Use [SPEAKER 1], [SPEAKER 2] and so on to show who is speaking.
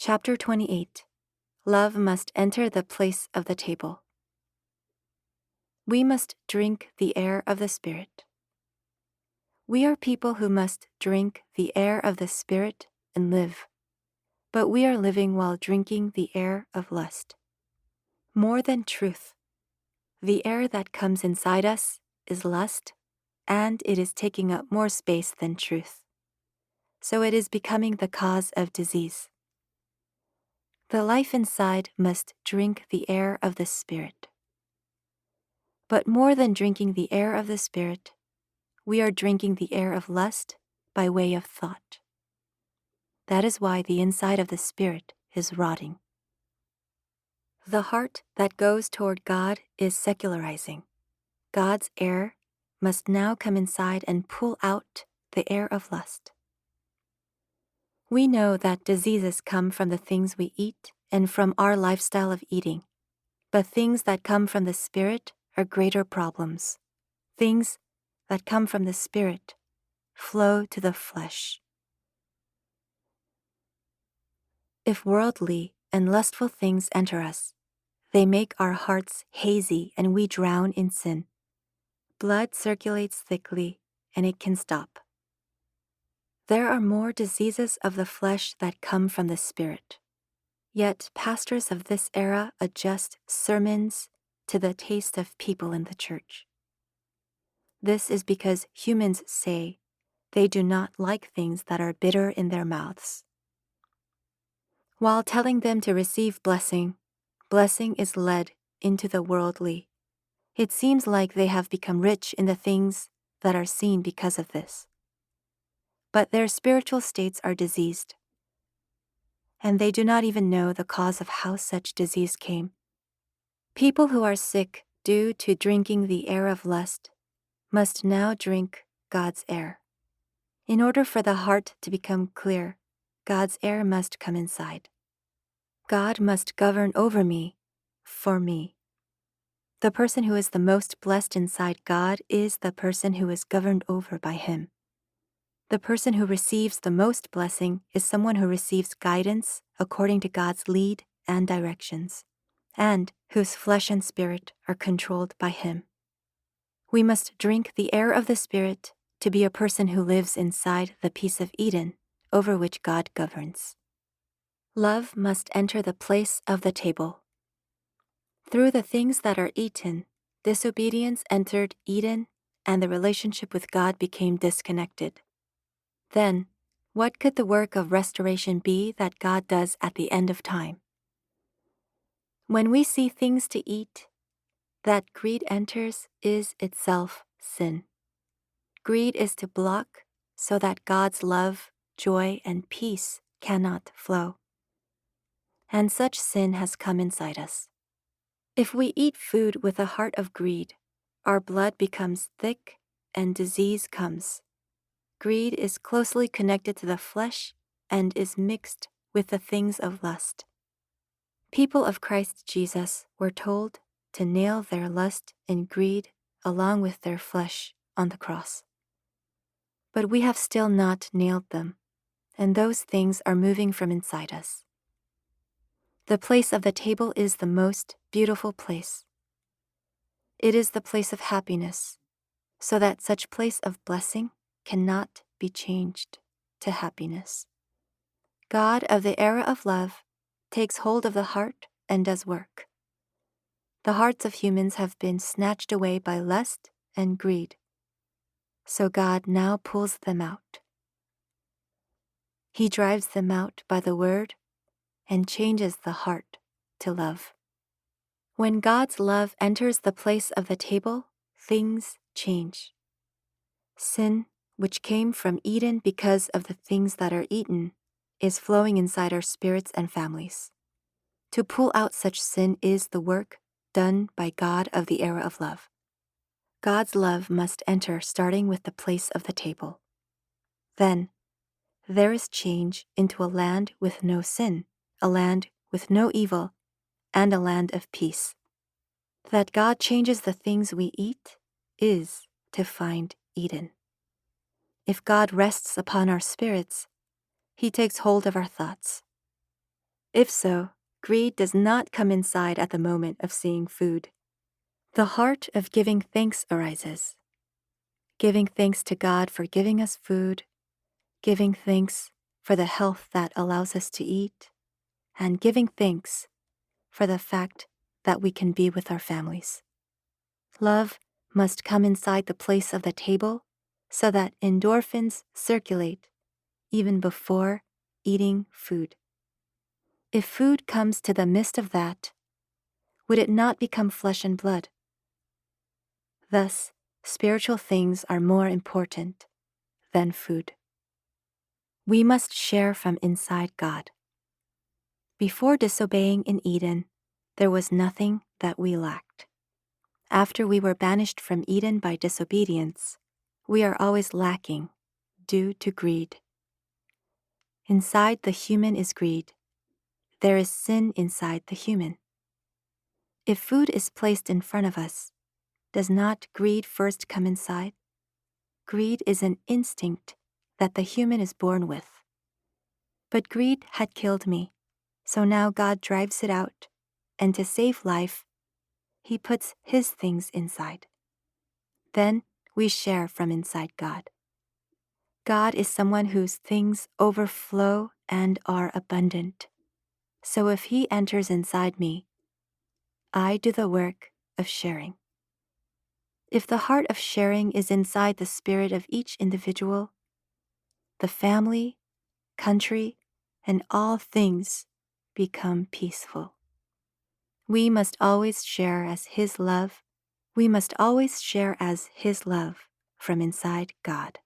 [SPEAKER 1] Chapter 28. Love must enter the place of the table. We must drink the air of the Spirit. We are people who must drink the air of the Spirit and live, but we are living while drinking the air of lust. More than truth, the air that comes inside us is lust, and it is taking up more space than truth. So it is becoming the cause of disease. The life inside must drink the air of the Spirit. But more than drinking the air of the Spirit, we are drinking the air of lust by way of thought. That is why the inside of the Spirit is rotting. The heart that goes toward God is secularizing. God's air must now come inside and pull out the air of lust. We know that diseases come from the things we eat and from our lifestyle of eating, but things that come from the Spirit are greater problems. Things that come from the Spirit flow to the flesh. If worldly and lustful things enter us, they make our hearts hazy and we drown in sin. Blood circulates thickly and it can stop. There are more diseases of the flesh that come from the Spirit. Yet pastors of this era adjust sermons to the taste of people in the church. This is because humans say they do not like things that are bitter in their mouths. While telling them to receive blessing, blessing is led into the worldly. It seems like they have become rich in the things that are seen because of this. But their spiritual states are diseased, and they do not even know the cause of how such disease came. People who are sick due to drinking the air of lust must now drink God's air. In order for the heart to become clear, God's air must come inside. God must govern over me, for me. The person who is the most blessed inside God is the person who is governed over by Him. The person who receives the most blessing is someone who receives guidance according to God's lead and directions, and whose flesh and spirit are controlled by Him. We must drink the air of the Spirit to be a person who lives inside the peace of Eden over which God governs. Love must enter the place of the table. Through the things that are eaten, disobedience entered Eden and the relationship with God became disconnected. Then, what could the work of restoration be that God does at the end of time? When we see things to eat, that greed enters is itself sin. Greed is to block so that God's love, joy, and peace cannot flow. And such sin has come inside us. If we eat food with a heart of greed, our blood becomes thick and disease comes. Greed is closely connected to the flesh and is mixed with the things of lust. People of Christ Jesus were told to nail their lust and greed along with their flesh on the cross. But we have still not nailed them, and those things are moving from inside us. The place of the table is the most beautiful place. It is the place of happiness, so that such place of blessing cannot be changed to happiness. God of the era of love takes hold of the heart and does work. The hearts of humans have been snatched away by lust and greed, so God now pulls them out. He drives them out by the word and changes the heart to love. When God's love enters the place of the table, things change. Sin, which came from Eden because of the things that are eaten, is flowing inside our spirits and families. To pull out such sin is the work done by God of the era of love. God's love must enter starting with the place of the table. Then, there is change into a land with no sin, a land with no evil, and a land of peace. That God changes the things we eat is to find Eden. If God rests upon our spirits, He takes hold of our thoughts. If so, greed does not come inside at the moment of seeing food. The heart of giving thanks arises. Giving thanks to God for giving us food, giving thanks for the health that allows us to eat, and giving thanks for the fact that we can be with our families. Love must come inside the place of the table so that endorphins circulate even before eating food. If food comes to the midst of that, would it not become flesh and blood? Thus, spiritual things are more important than food. We must share from inside God. Before disobeying in Eden, there was nothing that we lacked. After we were banished from Eden by disobedience, we are always lacking due to greed. Inside the human is greed. There is sin inside the human. If food is placed in front of us, does not greed first come inside? Greed is an instinct that the human is born with. But greed had killed me, so now God drives it out, and to save life, He puts His things inside. Then we share from inside God. God is someone whose things overflow and are abundant. So if He enters inside me, I do the work of sharing. If the heart of sharing is inside the spirit of each individual, the family, country, and all things become peaceful. We must always share as His love. We must always share as His love from inside God.